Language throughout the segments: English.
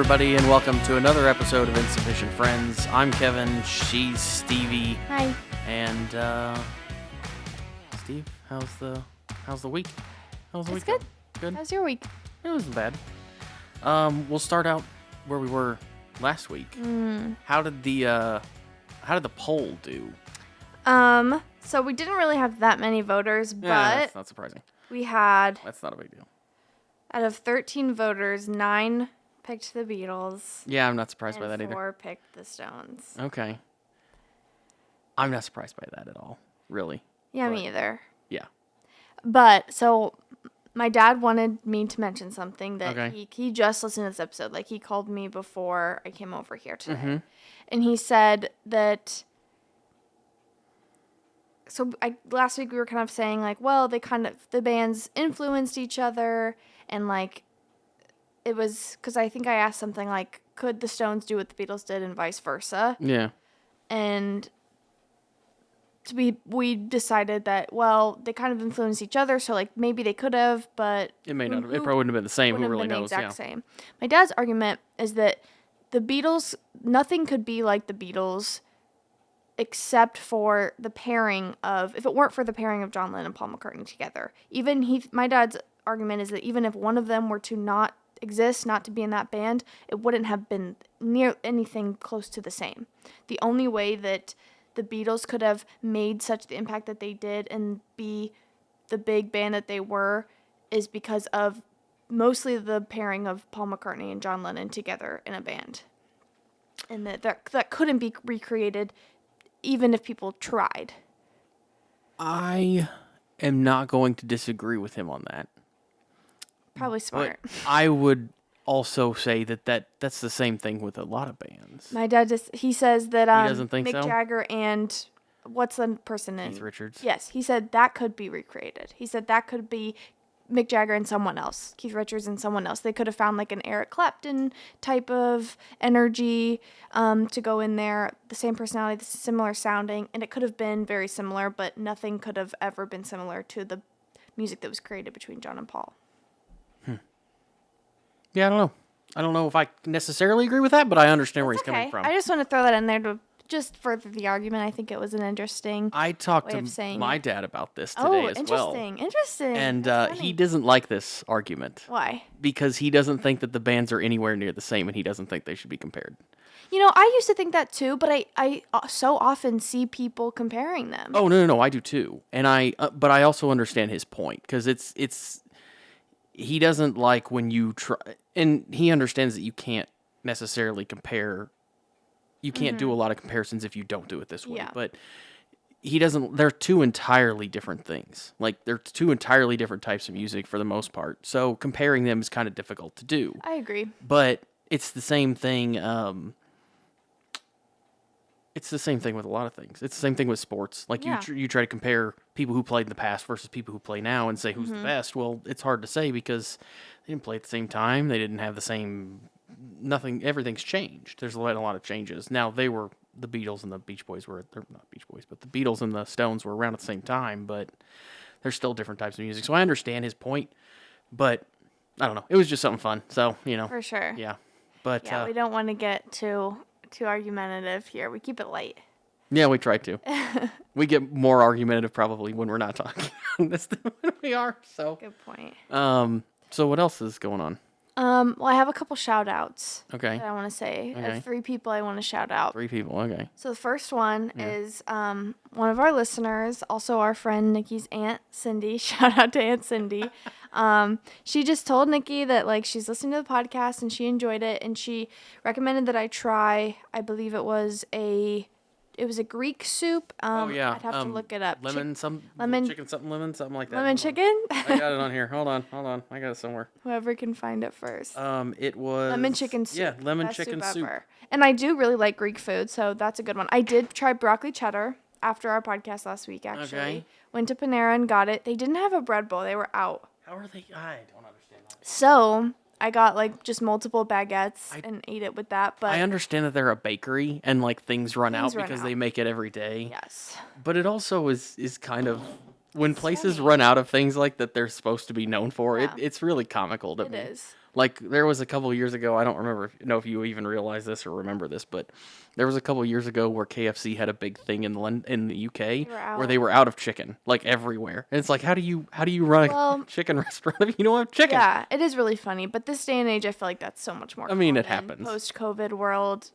everybody, and welcome to another episode of Insufficient Friends. I'm Kevin, she's Stevie. Hi. And, Steve, how's the week? How's the week good. Good? How's your week? It wasn't bad. We'll start out where we were last week. How did the poll do? So we didn't really have that many voters, but That's not surprising. we had, That's not a big deal. out of 13 voters, 9 picked the Beatles. Yeah, I'm not surprised by and that either. 4 picked the Stones. Okay. I'm not surprised by that at all, really. Yeah, But- me either. Yeah. But, so, my dad wanted me to mention something that Okay. he just listened to this episode. Like, he called me before I came over here today. Mm-hmm. And he said that... So last week we were kind of saying, like, well, the bands influenced each other, and, like, it was, because I think I asked something like, could the Stones do what the Beatles did and vice versa? Yeah. And we decided that, well, they kind of influenced each other, so, like, maybe they could have, but... It may not have. It probably wouldn't have been the same. Who wouldn't have really been knows? the Yeah. exact same. My dad's argument is that the Beatles, nothing could be like the Beatles except for the pairing of, if it weren't for the pairing of John Lennon and Paul McCartney together. My dad's argument is that even if one of them were to not exist, not to be in that band, it wouldn't have been near anything close to the same. The only way that the Beatles could have made such the impact that they did and be the big band that they were is because of mostly the pairing of Paul McCartney and John Lennon together in a band. And that couldn't be recreated even if people tried. I am not going to disagree with him on that. Probably smart. But I would also say that's the same thing with a lot of bands. My dad he says that doesn't think Mick so? Jagger and what's the person in? Keith Richards. Yes, he said that could be recreated. He said that could be Mick Jagger and someone else, Keith Richards and someone else. They could have found like an Eric Clapton type of energy to go in there, the same personality, similar sounding, and it could have been very similar, but nothing could have ever been similar to the music that was created between John and Paul. Yeah, I don't know. I don't know if I necessarily agree with that, but I understand where he's Okay, coming from. I just want to throw that in there to just further the argument. I think it was an interesting. I talked way of to saying my it. dad about this today as well. Interesting. And That's he funny. doesn't like this argument Why? because he doesn't think that the bands are anywhere near the same and he doesn't think they should be compared. You know, I used to think that too, but I so often see people comparing them. Oh, no, I do too. And but I also understand his point because it's he doesn't like when you try, and he understands that you can't necessarily compare. You can't do a lot of comparisons if you don't do it this way. Yeah. But he doesn't. They're two entirely different things. Like they're two entirely different types of music for the most part. So comparing them is kind of difficult to do. I agree. But it's the same thing. It's the same thing with a lot of things. It's the same thing with sports. Like Yeah. you try to compare people who played in the past versus people who play now and say who's the best. Well, it's hard to say because they didn't play at the same time. They didn't have the same nothing. Everything's changed. There's a lot of changes. Now the Beatles and the Beach Boys they're not Beach Boys, but the Beatles and the Stones were around at the same time, but they're still different types of music. So I understand his point, but I don't know. It was just something fun. So, For sure. yeah. But Yeah, we don't want to get too argumentative here. We keep it light. yeah, we try to. We get more argumentative probably when we're not talking on this than when we are. So, Good point. so what else is going on? Well, I have a couple shout outs Okay, that I want to say. I Okay. have 3 people I want to shout out. 3 people. Okay, So the first one is one of our listeners, also our friend Nikki's Aunt Cindy. Shout out to Aunt Cindy. She just told Nikki that like she's listening to the podcast and she enjoyed it, and she recommended that I try. I believe it was a Greek soup. oh yeah, I'd have to look it up. Lemon, lemon- chicken, something like that. Lemon Hold on. chicken. I got it on here. Hold on. I got it somewhere. Whoever can find it first. It was Lemon chicken soup. Yeah, lemon Best chicken soup. ever. And I do really like Greek food, so that's a good one. I did try broccoli cheddar after our podcast last week, actually. Okay. Went to Panera and got it. They didn't have a bread bowl. They were out. How are they? I don't understand that. So I got like just multiple baguettes and ate it with that. But I understand that they're a bakery and like things run out Things run because out. they make it every day. yes. But it also is kind of when places run out of things like that they're supposed to be known for. Yeah. It's really comical to It me. is. Like, there was a couple of years ago, I don't know if you even realize this or remember this, but there was a couple of years ago where KFC had a big thing in the UK where they were out of chicken, like everywhere. And it's like, how do you run a chicken restaurant if you don't have chicken? Yeah, it is really funny, but this day and age, I feel like that's so much more. I mean, it happens. Post-COVID world.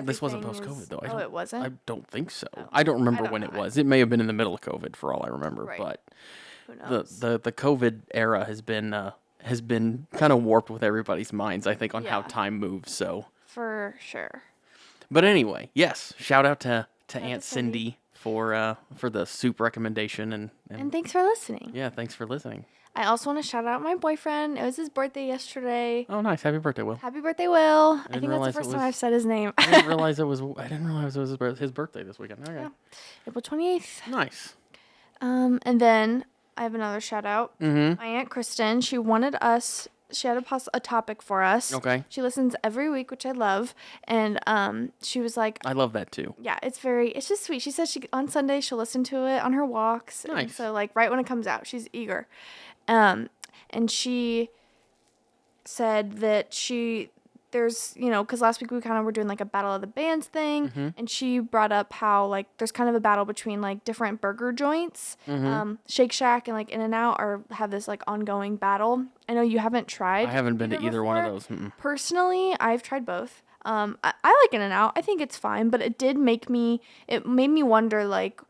This wasn't post-COVID though. Oh, it wasn't? I don't think so. Oh. I don't remember when it was. It may have been in the middle of COVID for all I remember, Right. but Who knows? the COVID era has been kind of warped with everybody's minds, I think, on how time moves. So for sure. But anyway, yes, shout out to Aunt Cindy for the soup recommendation and thanks for listening. Yeah, thanks for listening. I also want to shout out my boyfriend. It was his birthday yesterday. Oh, nice! Happy birthday, Will. Happy birthday, Will. I think that's the first time I've said his name. I didn't realize it was his birthday this weekend. Okay. Yeah. April 28th. Nice. And then I have another shout out. Mm-hmm. My Aunt Kristen, she had a topic for us. Okay. She listens every week, which I love. And she was like, I love that too. yeah, it's just sweet. She says on Sunday she'll listen to it on her walks. Nice. And so like right when it comes out, she's eager. And she said that there's, because last week we kind of were doing like a battle of the bands thing, Mm-hmm. and she brought up how like there's kind of a battle between like different burger joints. Mm-hmm. Shake Shack and like In-N-Out have this like ongoing battle. I know you haven't tried. I haven't been to either one of those. Mm-mm. Personally, I've tried both. I like In-N-Out. I think it's fine, but it made me wonder like,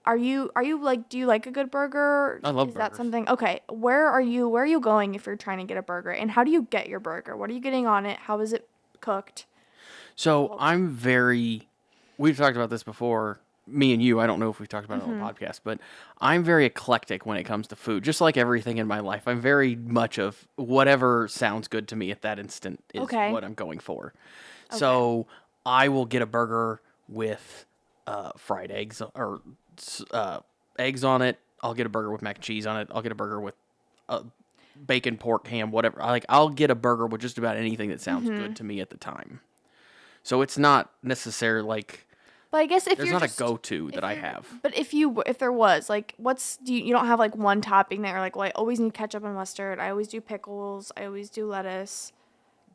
are you like, do you like a good burger? I love Is burgers. that something? Okay, where are you going if you're trying to get a burger? And how do you get your burger? What are you getting on it? How is it cooked? So we've talked about this before, me and you. I don't know if we've talked about it on the podcast, but I'm very eclectic when it comes to food. Just like everything in my life, I'm very much of whatever sounds good to me at that instant is what I'm going for. Okay. So I will get a burger with fried eggs or eggs on it. I'll get a burger with mac and cheese on it. I'll get a burger with bacon, pork, ham, whatever. I'll get a burger with just about anything that sounds good to me at the time. So it's not necessarily like. But I guess if there's you're not a go-to that I have. But if there was like, you don't have like one topping that you're like, well, I always need ketchup and mustard. I always do pickles. I always do lettuce.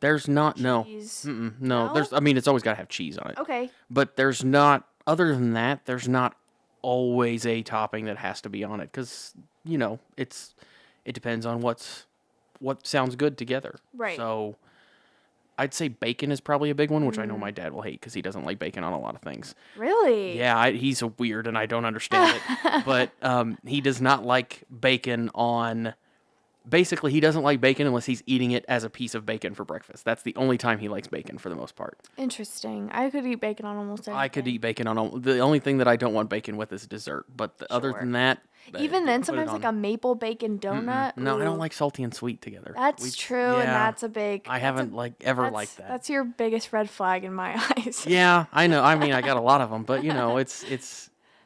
There's not cheese. no. No. It's always got to have cheese on it. Okay. But there's not. Other than that, there's not always a topping that has to be on it because it depends on what sounds good together. Right. So I'd say bacon is probably a big one, which I know my dad will hate because he doesn't like bacon on a lot of things. Really? Yeah, he's a weird and I don't understand it. But he does not like bacon on. Basically, he doesn't like bacon unless he's eating it as a piece of bacon for breakfast. That's the only time he likes bacon for the most part. Interesting. I could eat bacon on almost anything. I could eat bacon on the only thing that I don't want bacon with is dessert. But other than that, even then, sometimes like a maple bacon donut. No, ooh. I don't like salty and sweet together. That's true, and that's a big. I haven't ever liked that. That's your biggest red flag in my eyes. Yeah, I know. I mean, I got a lot of them, but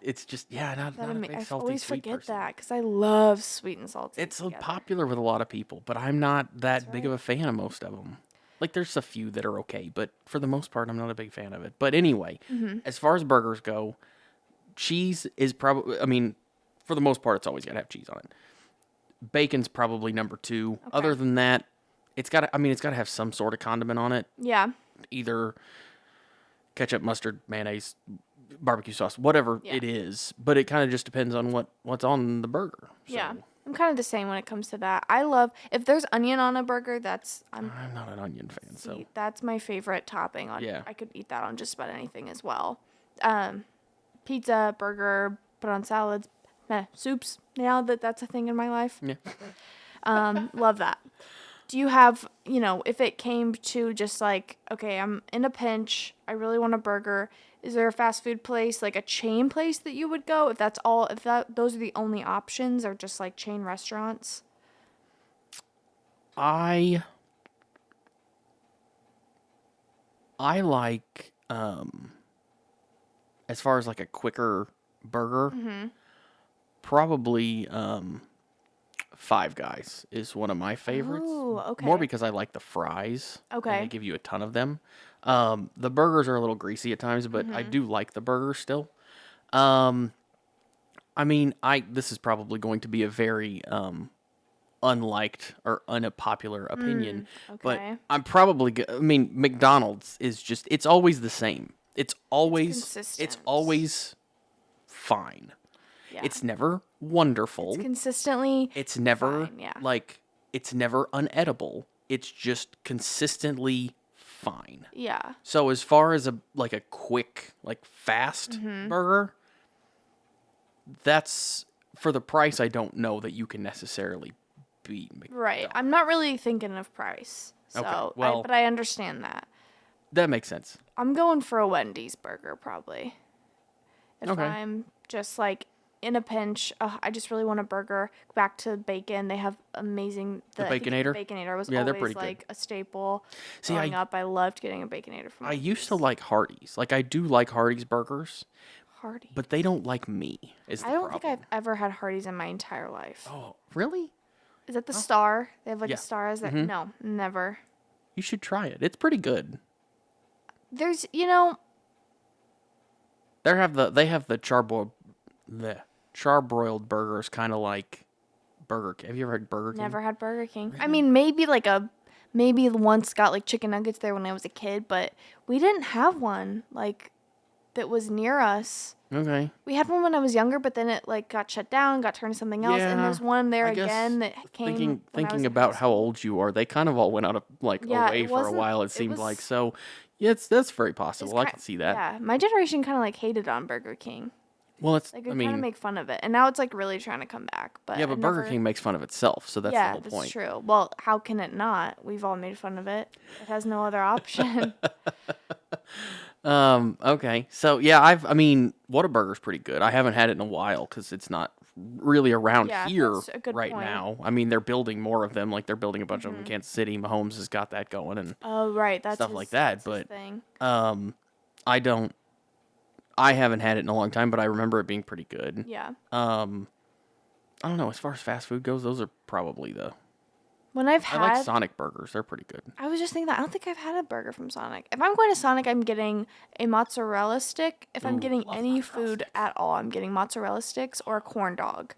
it's just not a big salty I sweet always forget person. that because I love sweet and salty. It's so popular with a lot of people, but I'm not that big of a fan of most of them. Like, there's a few that are okay, but for the most part, I'm not a big fan of it. But anyway, as far as burgers go, cheese is probably, for the most part, it's always got to have cheese on it. Bacon's probably number 2. Okay. Other than that, it's got to have some sort of condiment on it. Yeah. Either ketchup, mustard, mayonnaise, barbecue sauce, whatever it is, but it kind of just depends on what's on the burger. So. Yeah, I'm kind of the same when it comes to that. I love if there's onion on a burger. I'm not an onion fan, so that's my favorite topping. I could eat that on just about anything as well. Pizza, burger, put on salads, soups. Now that's a thing in my life. Yeah, love that. Do you have, if it came to just like, okay, I'm in a pinch, I really want a burger. Is there a fast food place, like a chain place that you would go if those are the only options, or just like chain restaurants? I like as far as like a quicker burger, probably Five Guys is one of my favorites. Ooh, okay. More because I like the fries. Okay. And they give you a ton of them. The burgers are a little greasy at times, but I do like the burgers still. This is probably going to be a very unliked or unpopular opinion, but Okay. I'm probably I mean, McDonald's is just it's always the same. It's Consistent. always fine. Yeah. It's never wonderful. It's consistently It's never fine, yeah. like it's never unedible. It's just consistently fine. Yeah. So as far as a quick, fast Mm-hmm. burger, that's for the price I don't know that you can necessarily beat Right. McDonald's. I'm not really thinking of price. So, Okay, well- but I understand that. That makes sense. I'm going for a Wendy's burger probably. If Okay. I'm just like in a pinch, I just really want a burger. Back to bacon, they have amazing. I think Baconator? Baconator was Yeah, they're always pretty good. like a staple. See, Growing up, I loved getting a Baconator from I used to Wendy's. like Hardee's. Like I do like Hardee's burgers, Hardee's. but they don't like me. Is the I don't problem. think I've ever had Hardee's in my entire life. Oh, really? Is that the star? They have like Yeah. a star as that? No, never. You should try it. It's pretty good. There's, They have the charbroiled burgers, kind of like Burger King. Have you ever had Burger King? never had Burger King. I mean, maybe once got like chicken nuggets there when I was a kid, but we didn't have one like that was near us. Okay. We had one when I was younger, but then it like got shut down, got turned to something else, and Yeah, there's one there I guess again that came. when I was Thinking in about high how school. old you are, they kind of all went out of Yeah, away it for a wasn't- while. It it seemed like was- so. Yeah, that's very It's possible. I ki- can see that. Yeah, my generation kind of like hated on Burger King. Well, it's Like I we kind mean, of make fun of it, and now it's like really trying to come back. But yeah, I but Burger never- King makes fun of itself, so that's the yeah, whole that's point. true. Well, how can it not? We've all made fun of it. It has no other option. Okay. So yeah, I mean, Whataburger's pretty good. I haven't had it in a while because it's not really around Yeah, here that's a good right point. now. I mean, they're building more of them. Like they're building a bunch of them in Mm-hmm. Kansas City. Mahomes has got that going, and Oh, right. That's Stuff his- like that, that's his but- thing. I haven't had it in a long time, but I remember it being pretty good. Yeah. I don't know. As far as fast food goes, those are probably When I've I like had, Sonic burgers. They're pretty good. I was just thinking that I don't think I've had a burger from Sonic. If I'm going to Sonic, I'm getting a mozzarella stick. If I'm Ooh, getting love any mozzarella food sticks. at all, I'm getting mozzarella sticks or a corn dog.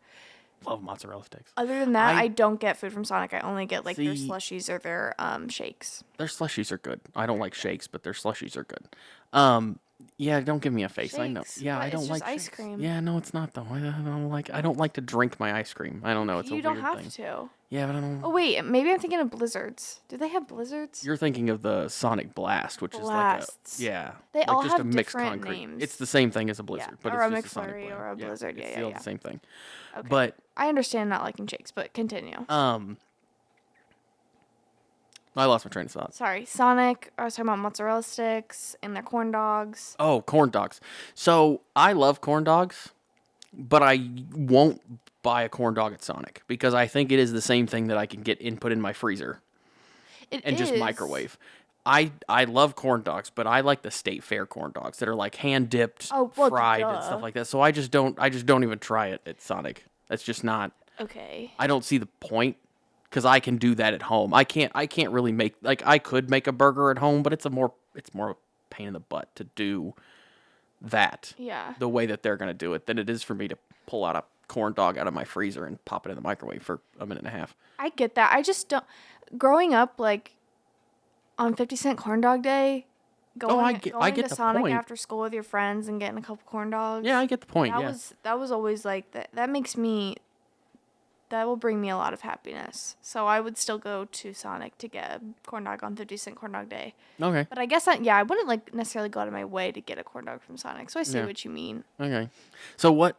Love mozzarella sticks. Other than that, I- I don't get food from Sonic. I only get like their See- slushies or their shakes. Their slushies are good. I don't like shakes, but their slushies are good. Yeah, don't give me a face. I know. Shakes, Yeah, but I it's don't just like ice shakes. cream. Yeah, no, it's not though. I don't like to drink my ice cream. I don't know. It's You a don't weird have thing. to. Yeah, but I don't. Oh wait, maybe I'm thinking of blizzards. Do they have blizzards? You're thinking of the Sonic Blast, which Blasts. is like a yeah, They like all just have a mixed different concrete. names. It's the same thing as a Blizzard, but or it's a just a Sonic McFlurry Blast. or a Blizzard. It's Yeah, still yeah. the same thing. Okay. But I understand not liking shakes, but continue. I lost my train of thought. Sorry, Sonic. I was talking about mozzarella sticks and their corn dogs. Oh, corn dogs. So I love corn dogs, but I won't buy a corn dog at Sonic because I think it is the same thing that I can get put in my freezer It and just is- microwave. I love corn dogs, but I like the State Fair corn dogs that are like hand dipped, Oh, well, fried, and duh. stuff like that. So I just don't even try it at Sonic. That's just not. Okay. I don't see the point because I can do that at home. I can't really make I could make a burger at home, but it's more a pain in the butt to do that Yeah. the way that they're gonna do it than it is for me to pull out a corn dog out of my freezer and pop it in the microwave for a minute and a half. I get that. I just don't. Growing up, like on 50-cent corn dog day, going, get going to the Sonic point. after school with your friends and getting a couple corn dogs. Yeah, I get the point. That Yeah, was always like that. That makes me. That will bring me a lot of happiness. So I would still go to Sonic to get a corn dog on 50-cent corn dog day. okay, But I guess I wouldn't like necessarily go out of my way to get a corn dog from Sonic. So I see Yeah. what you mean. okay. So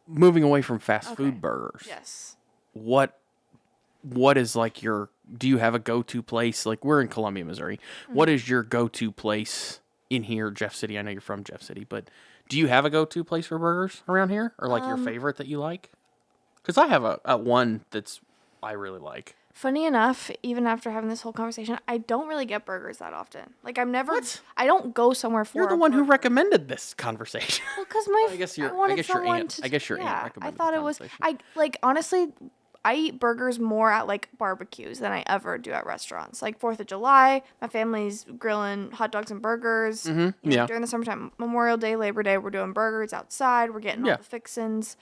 moving away from fast Okay. food burgers, Yes. what is like do you have a go-to place? Like we're in Columbia, Missouri. Mm-hmm. What is your go-to place in here, Jeff City? I know you're from Jeff City, but do you have a go-to place for burgers around here, or like your favorite that you like? Because I have a one that's I really like. Funny enough, even after having this whole conversation, I don't really get burgers that often. Like I'm never. What? I don't go somewhere for. You're the a one who burger. recommended this conversation. Well, because my. I guess your- I wanted I guess your someone aunt- to- I guess your aunt yeah, I recommended thought this it was. conversation. I like honestly. I eat burgers more at like barbecues than I ever do at restaurants. Like 4th of July, my family's grilling hot dogs and burgers. You know, yeah. During the summertime, Memorial Day, Labor Day, we're doing burgers outside. We're getting Yeah. all the fixins.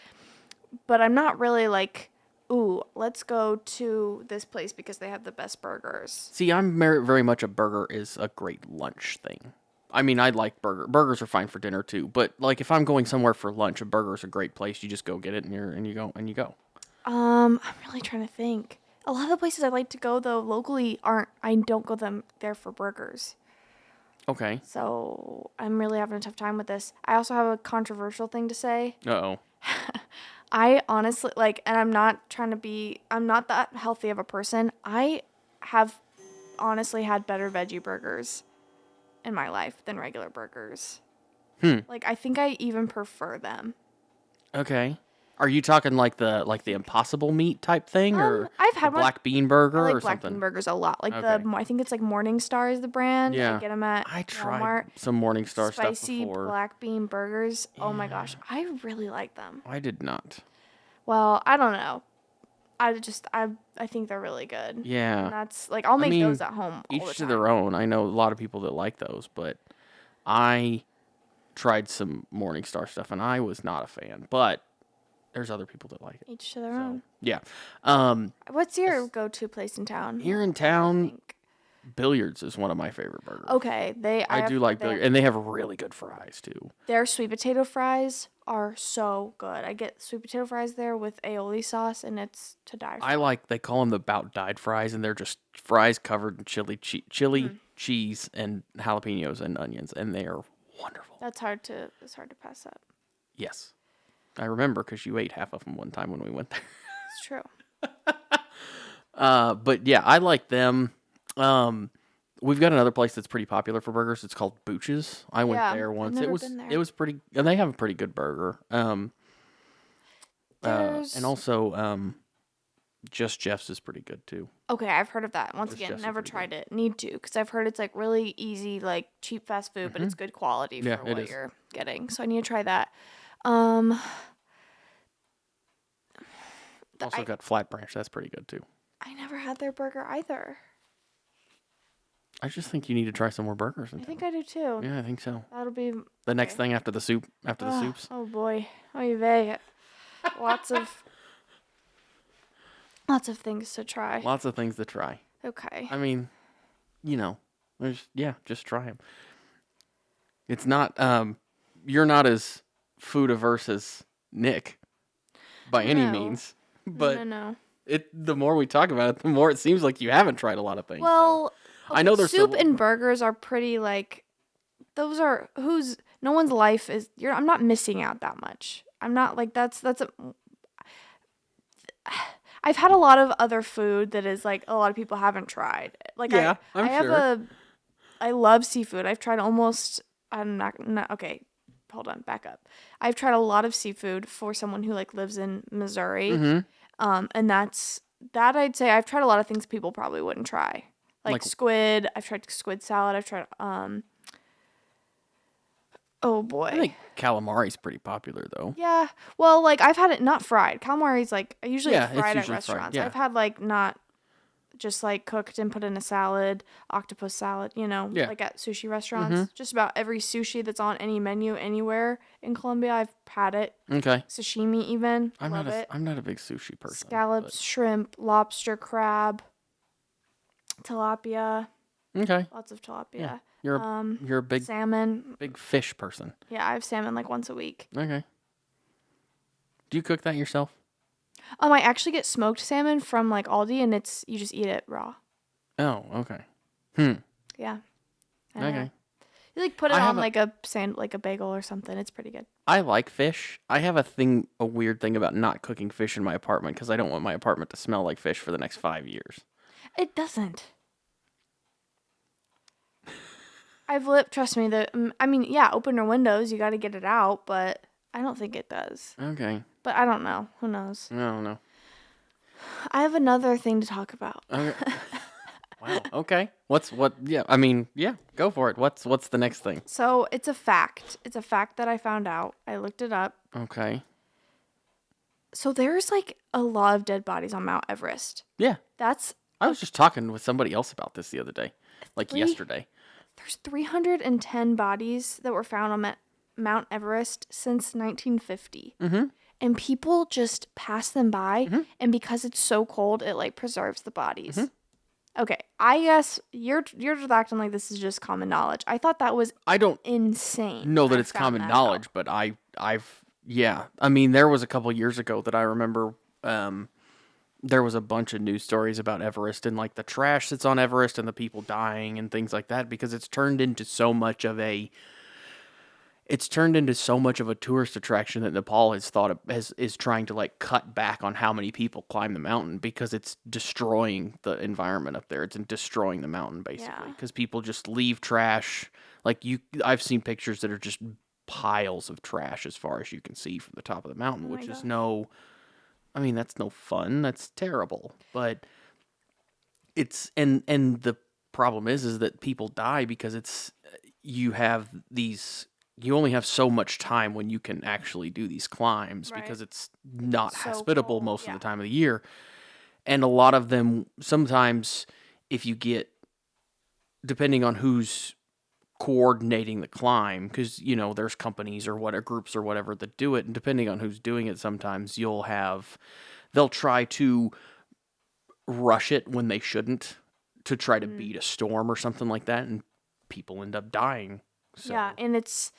But I'm not really like ooh, let's go to this place because they have the best burgers. See, I'm very much a burger is a great lunch thing. I mean, I like burgers are fine for dinner too, but like if I'm going somewhere for lunch, a burger is a great place. You just go get it and you go. I'm really trying to think. A lot of the places I like to go though locally aren't. I don't go there for burgers. Okay. So I'm really having a tough time with this. I also have a controversial thing to say. Uh-oh. I honestly and I'm not trying to be. I'm not that healthy of a person. I have honestly had better veggie burgers in my life than regular burgers. Like I think I even prefer them. Okay. Are you talking like the Impossible Meat type thing, or I've had the black bean burger I like or black something? bean burgers a lot. Like Okay. I think it's like Morningstar is the brand. Yeah. I get them at I tried Walmart. some Morningstar stuff Spicy before. black bean burgers. Oh my gosh, I really like them. I did not. Well, I don't know. I think they're really good. Yeah. And that's like I'll make those at home all the Each to time. their own. I know a lot of people that like those, but I tried some Morningstar stuff and I was not a fan. But there's other people that like it. Each to their So, own. yeah. What's your go-to place in town? Here in town, Billiards is one of my favorite burgers. Okay, I do like Billiards, and they have really good fries too. Their sweet potato fries are so good. I get sweet potato fries there with aioli sauce, and it's to die for. They call them the about dyed fries, and they're just fries covered in chili, cheese, and jalapenos and onions, and they are wonderful. It's hard to pass up. Yes, I remember because you ate half of them one time when we went there. It's true. But yeah, I like them. We've got another place that's pretty popular for burgers. It's called Booch's. I went there once. I've never been there. It was pretty, and they have a pretty good burger. And also, Just Jeff's is pretty good too. Okay, I've heard of that. Once Just again, Jeff's never pretty tried it. Need to, because I've heard it's like really easy, like cheap fast food, but it's good quality for Yeah, it what is. you're getting. So I need to try that. Also got Flat Branch. That's pretty good too. I never had their burger either. I just think you need to try some more burgers. I think I do too. Yeah, I think so. That'll be The next thing after the soup, the soups. Oh boy, oy vey. Lots of things to try. Lots of things to try. Okay. I mean, just try them. It's not, you're not as food averse as Nick by any No. means, but No. the more we talk about it, the more it seems like you haven't tried a lot of things. Well, I know there's soup and burgers are pretty like those are no one's life is I'm not missing out that much. I'm not like I've had a lot of other food that is like a lot of people haven't tried. Like I'm sure. I love seafood. I've tried almost okay, hold on, back up. I've tried a lot of seafood for someone who like lives in Missouri. And that I'd say I've tried a lot of things people probably wouldn't try. Like squid. I've tried squid salad. I've tried oh boy. I think calamari's pretty popular though. Yeah. Well, like I've had it not fried. Calamari's like I usually Yeah, it's fried at usually fried, restaurants. yeah. I've had like not just like cooked and put in a salad, octopus salad, like at sushi restaurants. Just about every sushi that's on any menu anywhere in Colombia, I've had it. Okay. Sashimi even. I'm Love not a big sushi person. Scallops, shrimp, lobster, crab, tilapia. Okay. Lots of tilapia. Yeah. You're a big salmon. big fish person. Yeah, I have salmon like once a week. Okay. Do you cook that yourself? I actually get smoked salmon from like Aldi, and you just eat it raw. Oh, okay. Yeah. Okay. You like put it on like a bagel or something. It's pretty good. I like fish. I have a weird thing about not cooking fish in my apartment because I don't want my apartment to smell like fish for the next 5 years. It doesn't. Trust me, open your windows, you got to get it out, but I don't think it does. Okay. But I don't know. Who knows? I don't know. I have another thing to talk about. Okay. Wow. Okay. Yeah, go for it. What's the next thing? So it's a fact. It's a fact that I found out. I looked it up. Okay. So there's like a lot of dead bodies on Mount Everest. Yeah. I was just talking with somebody else about this the other day, yesterday. There's 310 bodies that were found on Mount Everest since 1950. and people just pass them by, Mm-hmm. and because it's so cold, it like preserves the bodies. Okay, I guess you're just acting like this is just common knowledge. I thought that was I don't insane. know when that I it's found common that knowledge, out. but yeah. I mean, there was a couple years ago that I remember. There was a bunch of news stories about Everest and like the trash that's on Everest and the people dying and things like that because it's turned into so much of a tourist attraction that Nepal is trying to like cut back on how many people climb the mountain because it's destroying the environment up there. It's destroying the mountain basically Yeah. because people just leave trash. I've seen pictures that are just piles of trash as far as you can see from the top of the mountain, Oh my which is gosh. I mean, that's no fun. That's terrible. But and the problem is that people die because you have these you only have so much time when you can actually do these climbs Right. because it's not So hospitable cold. most of Yeah. the time of the year. And a lot of them sometimes if you get depending on who's coordinating the climb because there's companies or whatever groups or whatever that do it and depending on who's doing it sometimes they'll try to rush it when they shouldn't to try to beat a storm or something like that, and people end up dying. So, Yeah, and it's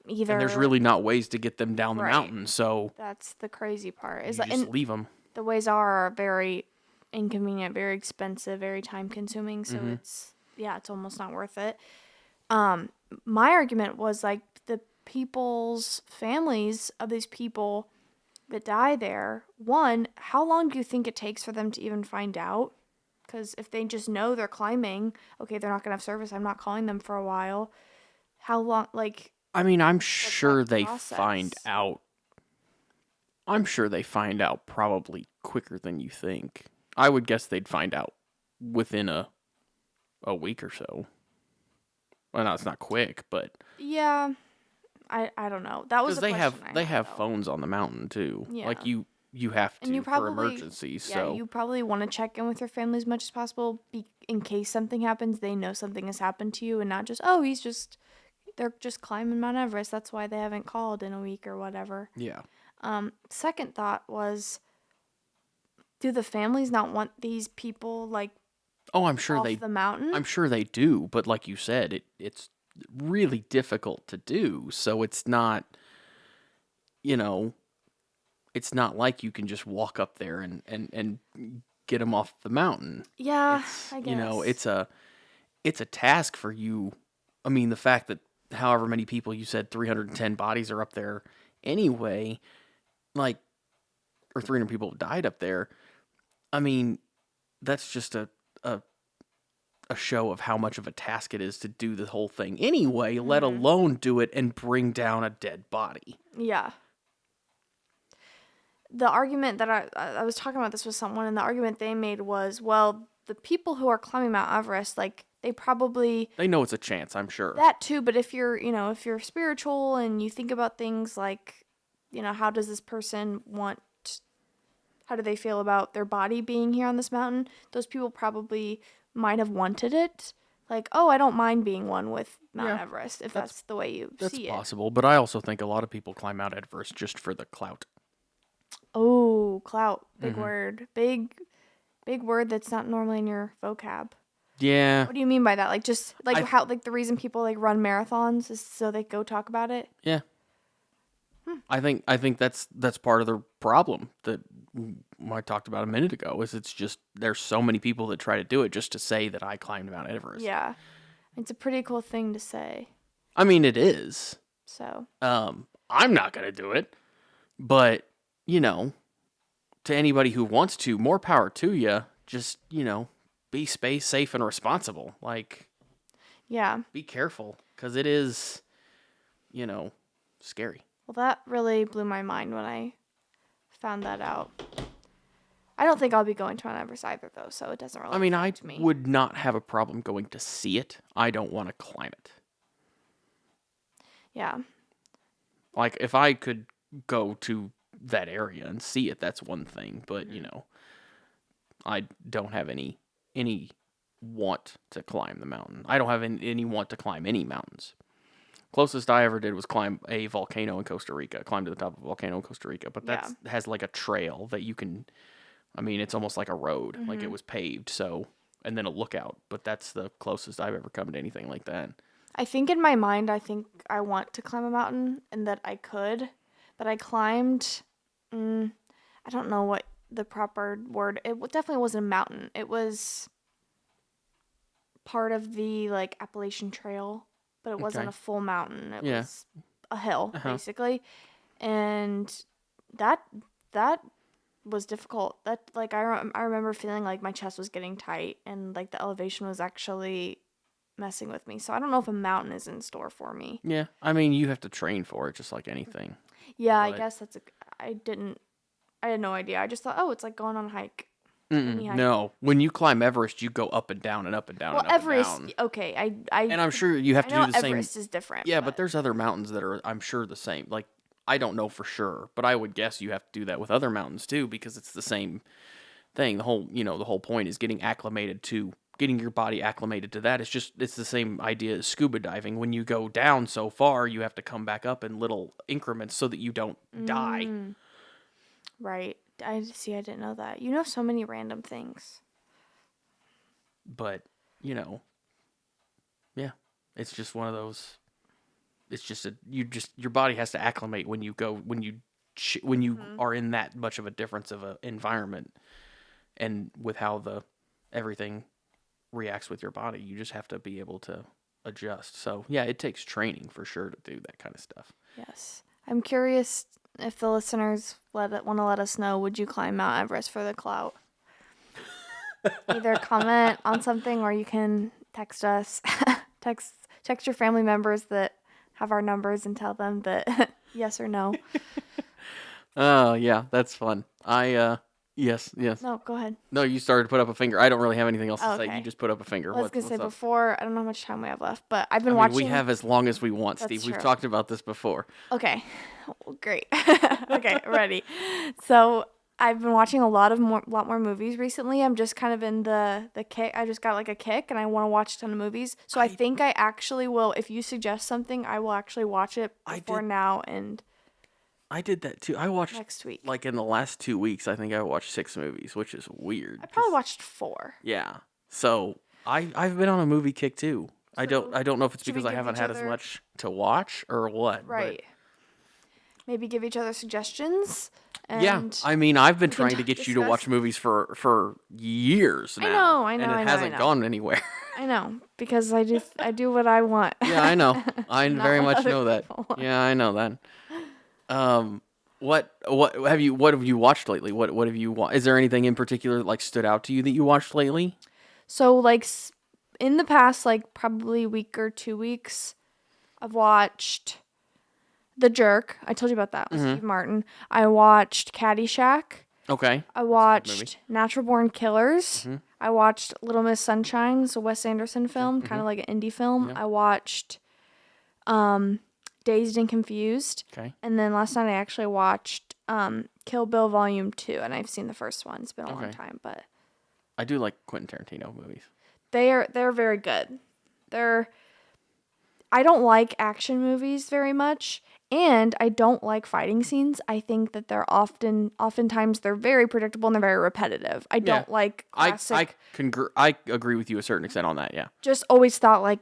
and there's either really not ways to get them down the right. mountain, so That's the crazy part. Is you that, just and leave them. the ways are very inconvenient, very expensive, very time consuming. So Mm-hmm. it's almost not worth it. My argument was like the people's families of these people that die there. One, how long do you think it takes for them to even find out? Because if they just know they're climbing, okay, they're not gonna have service. I'm not calling them for a while. How long? Like, I mean, what's that process? I'm sure they find out probably quicker than you think. I would guess they'd find out within a week or so. Well, no, it's not quick, but Yeah, I don't know. That was because a question I they had have though. phones on the mountain too. Yeah. You have And you to for probably, emergencies. yeah, So you probably want to check in with your family as much as possible in case something happens. They know something has happened to you and not just, oh, they're just climbing Mount Everest. That's why they haven't called in a week or whatever. yeah. Second thought was, do the families not want these people like Oh, off the mountain? I'm sure they do, but like you said, it's really difficult to do. So you know, it's not like you can just walk up there and get them off the mountain. Yeah, It's, I guess. it's a task for you. I mean, the fact that however many people you said 310 bodies are up there anyway, like or 300 people have died up there. I mean, that's just a a show of how much of a task it is to do the whole thing anyway, let alone do it and bring down a dead body. Yeah. The argument that I was talking about this with someone, and the argument they made was, well, the people who are climbing Mount Everest, like they probably They know it's a chance, I'm sure. that too. But if you're, if you're spiritual and you think about things like, how does this person want? How do they feel about their body being here on this mountain? Those people probably might have wanted it. Like, oh, I don't mind being one with Mount Yeah, Everest if that's the way you that's see it. possible, but I also think a lot of people climb Mount Everest just for the clout. Oh, clout. Big word. Big word that's not normally in your vocab. Yeah, What do you mean by that? Like just like I how like the reason people like run marathons is so they go talk about it? yeah. I think that's part of the problem that I talked about a minute ago. Is it's just there's so many people that try to do it just to say that I climbed Mount Everest. Yeah. It's a pretty cool thing to say. I mean, it is. So, I'm not gonna do it, but you know, to anybody who wants to, more power to you. Just be space safe and responsible. Like, yeah. be careful because it is, scary. Well, that really blew my mind when I found that out. I don't think I'll be going to Mount Everest either, though, so it doesn't really I mean, I affect me. would not have a problem going to see it. I don't want to climb it. Yeah. Like, if I could go to that area and see it, that's one thing. But, I don't have any want to climb the mountain. I don't have any want to climb any mountains. Closest I ever did was climb a volcano in Costa Rica. Climb to the top of a volcano in Costa Rica, but that has like a trail that you can. I mean, it's almost like a road, like it was paved. So, and then a lookout. But that's the closest I've ever come to anything like that. I think in my mind, I think I want to climb a mountain and that I could, but I climbed. I don't know what the proper word. It definitely wasn't a mountain. It was part of the like Appalachian Trail, but it wasn't a full mountain. It was a hill basically, and that was difficult. That like I remember feeling like my chest was getting tight and like the elevation was actually messing with me. So I don't know if a mountain is in store for me. Yeah, I mean, you have to train for it just like anything. Yeah, I guess I had no idea. I just thought, oh, it's like going on a hike. No, when you climb Everest, you go up and down and up and down. Well, and up Everest, and down. okay, And I'm sure you have to do the same. Everest is different. Yeah, but there's other mountains that are, I'm sure, the same. Like, I don't know for sure, but I would guess you have to do that with other mountains too, because it's the same thing. The whole point is getting your body acclimated to that. It's the same idea as scuba diving. When you go down so far, you have to come back up in little increments so that you don't die. Right. I didn't know that. You know so many random things. But, yeah, it's just one of those. It's just your body has to acclimate when you are in that much of a difference of an environment, and with how everything reacts with your body, you just have to be able to adjust. So yeah, it takes training for sure to do that kind of stuff. Yes, I'm curious if the listeners want to let us know. Would you climb Mount Everest for the clout? Either comment on something, or you can text us. Text your family members that have our numbers and tell them that yes or no. Oh, yeah, that's fun. Yes. No, go ahead. No, you started to put up a finger. I don't really have anything else to say. You just put up a finger. I was going to say before, I don't know how much time we have left, but I've been watching. We have as long as we want, Steve. That's true. We've talked about this before. Okay. Well, great. Okay, ready. So I've been watching a lot more movies recently. I'm just kind of in the kick. I just got like a kick and I want to watch a ton of movies. So I think I actually will, if you suggest something, I will actually watch it before now and I did that too. I watched next week. Like in the last 2 weeks, I think I watched 6 movies, which is weird. I probably watched 4. Yeah. So I've been on a movie kick too. So I don't know if it's because I haven't had as much to watch or what. Right. Maybe give each other suggestions. And yeah, I mean, I've been trying to get you to watch movies for years now. I know. And it hasn't gone anywhere. I know, because I do what I want. Yeah, I know. I very much know that. Yeah, I know that. What have you watched lately? What have you watched? Is there anything in particular like stood out to you that you watched lately? So like in the past, like probably week or 2 weeks, I've watched The Jerk. I told you about that with Steve Martin. I watched Caddyshack. Okay. I watched Natural Born Killers. I watched Little Miss Sunshine, it's a Wes Anderson film, kind of like an indie film. I watched Dazed and Confused. Okay. And then last night I actually watched Kill Bill Volume 2, and I've seen the first one. It's been a long time, but I do like Quentin Tarantino movies. They're very good. I don't like action movies very much, and I don't like fighting scenes. I think that they're oftentimes they're very predictable and they're very repetitive. I don't like classic. I agree with you a certain extent on that, yeah. Just always thought like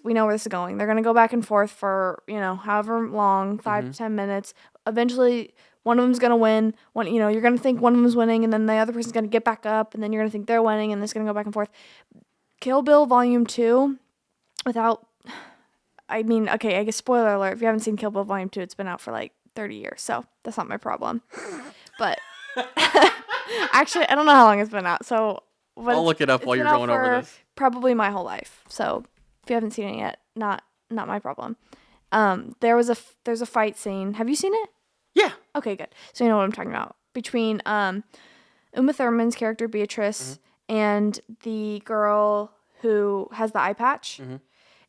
we know where this is going. They're going to go back and forth for, however long, 5 to 10 minutes. Eventually one of them's going to win. You're going to think one of them's winning, and then the other person's going to get back up, and then you're going to think they're winning, and it's going to go back and forth. Kill Bill Volume 2 I guess spoiler alert, if you haven't seen Kill Bill Volume 2, it's been out for like 30 years, so that's not my problem. But actually, I don't know how long it's been out, so I'll look it up while you're going over this. Probably my whole life. So if you haven't seen it yet, not my problem. There's a fight scene. Have you seen it? Yeah. Okay, good. So you know what I'm talking about. Between Uma Thurman's character Beatrice and the girl who has the eye patch.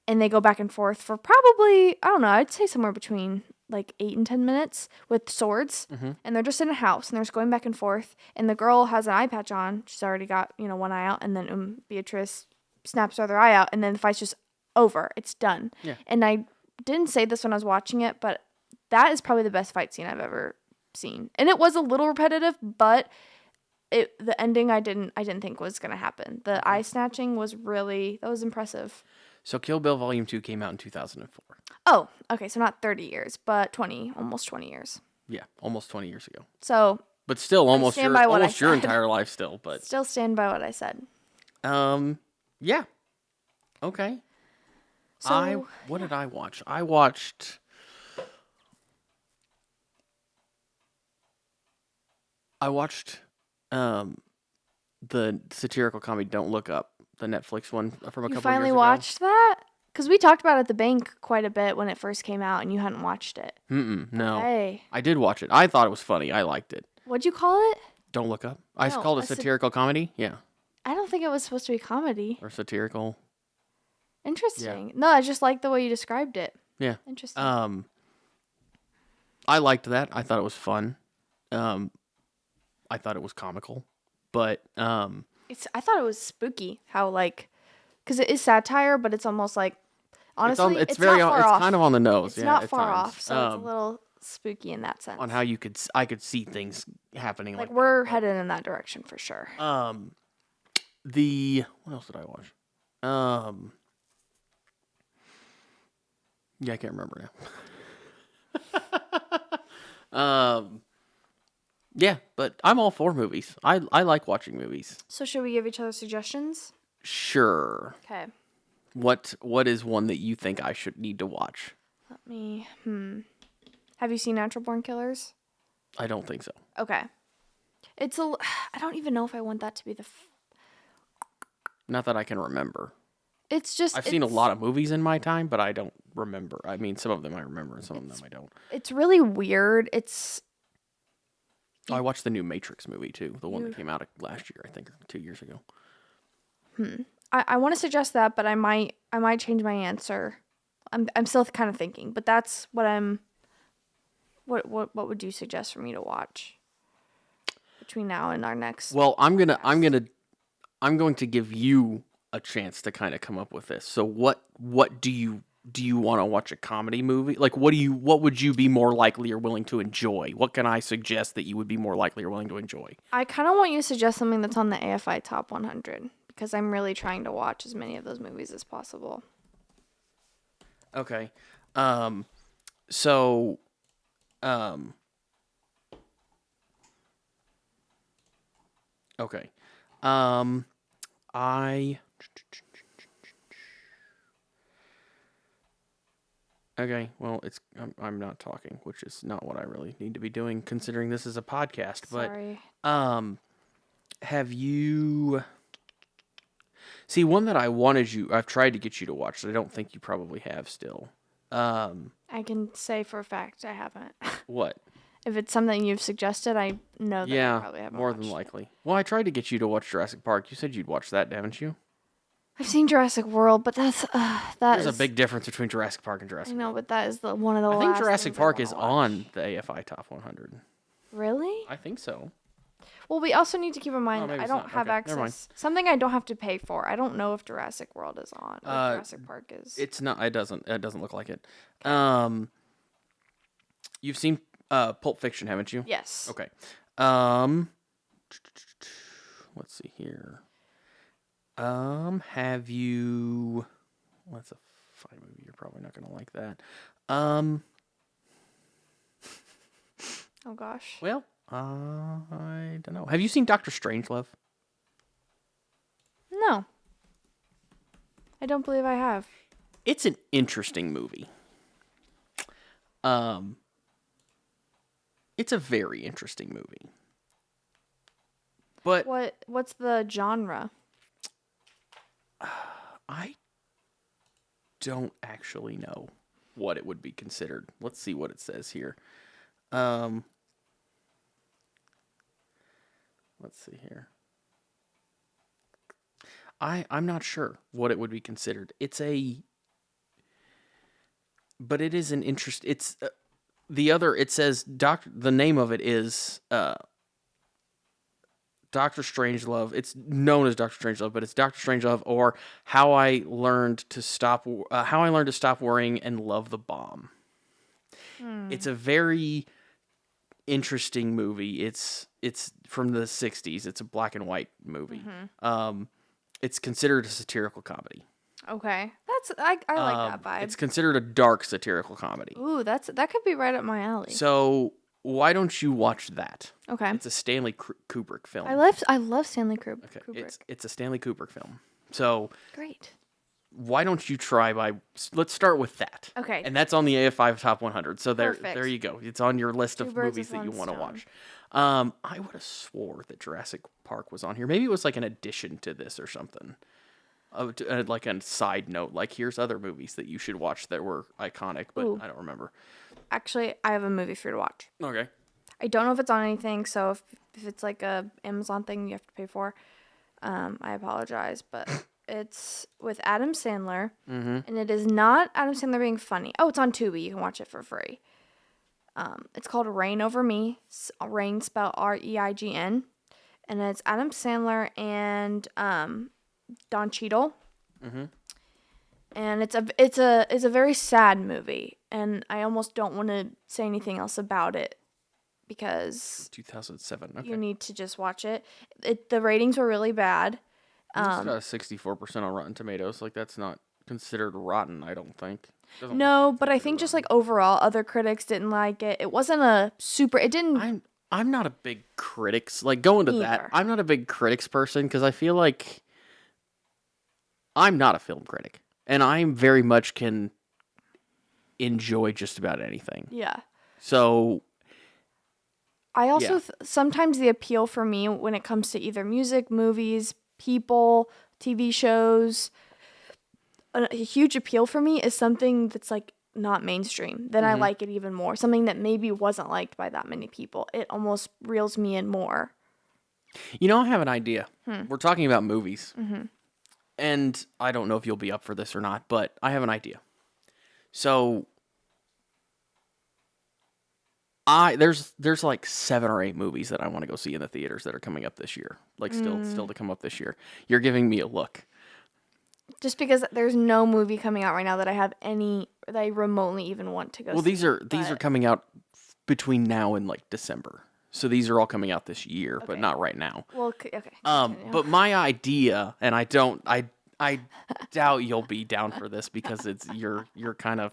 And they go back and forth for probably, I don't know, I'd say somewhere between like 8 and 10 minutes with swords. And they're just in a house and they're just going back and forth. And the girl has an eye patch on. She's already got, one eye out. And then Beatrice snaps her other eye out. And then the fight's just over. It's done. Yeah. And I didn't say this when I was watching it, but that is probably the best fight scene I've ever seen. And it was a little repetitive, but the ending I didn't think was gonna happen. The eye snatching was that was impressive. So Kill Bill Volume 2 came out in 2004. Oh, okay, so not 30 years, but almost 20 years. Yeah, almost 20 years ago. So, but still almost your said. entire life still, but still stand by what I said. Yeah. Okay. So, what did I watch? I watched the satirical comedy Don't Look Up, the Netflix one from a couple years ago. You finally watched that? Because we talked about it at the bank quite a bit when it first came out, and you hadn't watched it. No. Okay. I did watch it. I thought it was funny. I liked it. What'd you call it? Don't Look Up. I called it satirical comedy. Yeah. I don't think it was supposed to be comedy. Or satirical. Interesting. Yeah. No, I just like the way you described it. Yeah. Interesting. I liked that. I thought it was fun. I thought it was comical, but I thought it was spooky how because it is satire, but it's almost like honestly it's not far off. It's kind of on the nose. It's not far off, so it's a little spooky in that sense. On how I could see things happening. Like we're headed in that direction for sure. What else did I watch? Yeah, I can't remember now. Yeah, but I'm all for movies. I like watching movies. So should we give each other suggestions? Sure. Okay. What is one that you think I should need to watch? Let me. Have you seen Natural Born Killers? I don't think so. Okay. I don't even know if I want that to be the. Not that I can remember. It's just. I've seen a lot of movies in my time, but I don't remember. I mean, some of them I remember, and some of them I don't. It's really weird. I watched the new Matrix movie too, the one that came out last year, I think, 2 years ago. I want to suggest that, but I might change my answer. I'm still kind of thinking, but that's what I'm. What would you suggest for me to watch between now and our next? Well, I'm going to give you a chance to kind of come up with this. So what do you want to watch a comedy movie? Like what would you be more likely or willing to enjoy? What can I suggest that you would be more likely or willing to enjoy? I kind of want you to suggest something that's on the AFI Top 100 because I'm really trying to watch as many of those movies as possible. Okay. Okay. Okay, well, I'm not talking, which is not what I really need to be doing, considering this is a podcast. Sorry. But have you? See, one that I've tried to get you to watch that I don't think you probably have still. I can say for a fact I haven't. What? If it's something you've suggested, I know that I probably haven't. More than likely. Well, I tried to get you to watch Jurassic Park. You said you'd watch that, haven't you? I've seen Jurassic World, but there's a big difference between Jurassic Park and Jurassic. I know, but that is one of the. I last think Jurassic Park is watch. on the AFI Top 100. Really? I think so. Well, we also need to keep in mind I don't have access. Something I don't have to pay for. I don't know if Jurassic World is on. Or Jurassic Park is. It's not. It doesn't look like it. Okay. You've seen Pulp Fiction, haven't you? Yes. Okay. Let's see here. Have you? Well, that's a fine movie. You're probably not gonna like that. Oh gosh. Well, I don't know. Have you seen Doctor Strangelove? No. I don't believe I have. It's an interesting movie. It's a very interesting movie. But what's the genre? I don't actually know what it would be considered. Let's see what it says here. Let's see here. I'm not sure what it would be considered. But it is an interest. It's it says the name of it is Doctor Strangelove. It's known as Doctor Strangelove, but it's Doctor Strangelove or How I Learned to Stop Worrying and Love the Bomb. It's a very interesting movie. It's from the 60s. It's a black and white movie. It's considered a satirical comedy. Okay. I like that vibe. It's considered a dark satirical comedy. Ooh, that could be right up my alley. So why don't you watch that? Okay. It's a Stanley Kubrick film. I love Stanley Kubrick. Okay. It's a Stanley Kubrick film. So great. Why don't you try let's start with that. Okay. And that's on the AF5 Top 100. So there you go. It's on your list of movies that you want to watch. I would have swore that Jurassic Park was on here. Maybe it was like an addition to this or something. Like a side note, like here's other movies that you should watch that were iconic, but I don't remember. Actually, I have a movie for you to watch. Okay. I don't know if it's on anything, so if it's like a Amazon thing you have to pay for, I apologize, but it's with Adam Sandler, and it is not Adam Sandler being funny. Oh, it's on Tubi. You can watch it for free. It's called Reign Over Me. Reign spelled REIGN, and it's Adam Sandler and Don Cheadle. And it's a very sad movie, and I almost don't want to say anything else about it because 2007. Okay. You need to just watch it. The ratings were really bad. It's got a 64% on Rotten Tomatoes. Like that's not considered rotten, I don't think. No, but I think just like overall, other critics didn't like it. It wasn't a super. It didn't. I'm not a big critics like going to that. I'm not a big critics person because I feel like I'm not a film critic. And I very much can enjoy just about anything. Yeah. So. I also sometimes the appeal for me when it comes to either music, movies, people, TV shows, a huge appeal for me is something that's like not mainstream. Then I like it even more. Something that maybe wasn't liked by that many people. It almost reels me in more. You know, I have an idea. We're talking about movies. And I don't know if you'll be up for this or not, but I have an idea. So there's like 7 or 8 movies that I want to go see in the theaters that are coming up this year. Like still to come up this year. You're giving me a look. Just because there's no movie coming out right now that I have that I remotely even want to go see. Well, these are coming out between now and like December. So these are all coming out this year, but not right now. Well, okay. But my idea, and I doubt you'll be down for this because you're kind of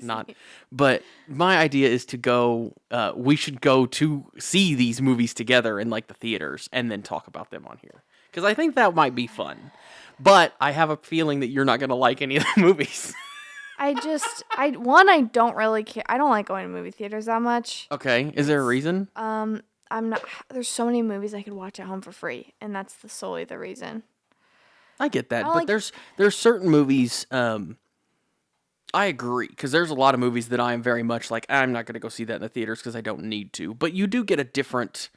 not. But my idea is to go. We should go to see these movies together in like the theaters and then talk about them on here because I think that might be fun. But I have a feeling that you're not going to like any of the movies. I don't really care. I don't like going to movie theaters that much. Okay. Is there a reason? I'm not. There's so many movies I could watch at home for free, and that's solely the reason. I get that, but there's certain movies. I agree because there's a lot of movies that I am very much like I'm not going to go see that in the theaters because I don't need to. But you do get a different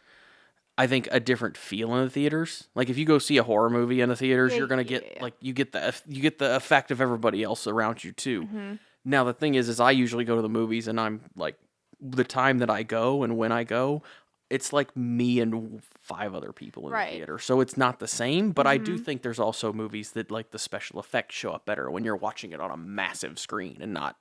feel in the theaters. Like if you go see a horror movie in the theaters, you're gonna get like you get the effect of everybody else around you too. Now the thing is I usually go to the movies and I'm like the time that I go and when I go, it's like me and 5 other people in the theater. So it's not the same, but I do think there's also movies that like the special effects show up better when you're watching it on a massive screen and not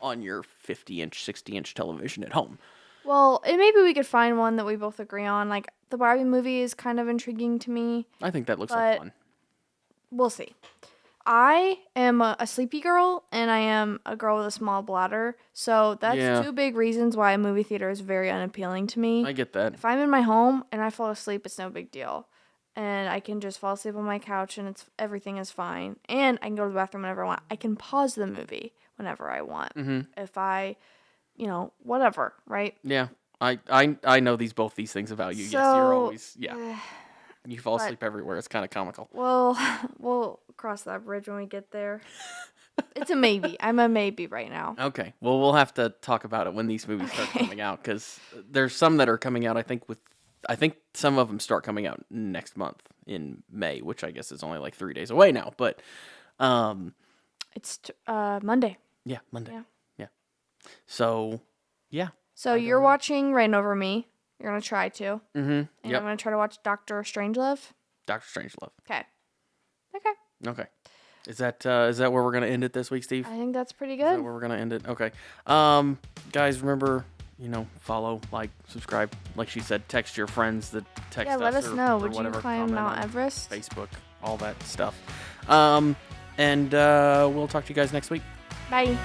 on your 50-inch, 60-inch television at home. Well, and maybe we could find one that we both agree on. Like, the Barbie movie is kind of intriguing to me. I think that looks like fun. We'll see. I am a sleepy girl, and I am a girl with a small bladder. So that's 2 big reasons why a movie theater is very unappealing to me. I get that. If I'm in my home and I fall asleep, it's no big deal. And I can just fall asleep on my couch, and everything is fine. And I can go to the bathroom whenever I want. I can pause the movie whenever I want. If I... whatever, right? Yeah, I know both these things about you. So, yes, you're always you fall asleep everywhere. It's kind of comical. Well, we'll cross that bridge when we get there. It's a maybe. I'm a maybe right now. Okay. Well, we'll have to talk about it when these movies start coming out because there's some that are coming out. I think some of them start coming out next month in May, which I guess is only like 3 days away now. But it's Monday. Yeah, Monday. Yeah. So, yeah. So you're watching Reign Over Me. You're gonna try to. Mm-hmm. And Yep. I'm gonna try to watch Doctor Strangelove. Doctor Strangelove. Okay. Okay. Is that where we're gonna end it this week, Steve? I think that's pretty Is that good. where we're gonna end it? Okay. Guys, remember, follow, like, subscribe. Like she said, text your friends that text Yeah, us. let us know. or Would you whatever, climb comment Mount on Everest? Facebook, all that stuff. And we'll talk to you guys next week. Bye.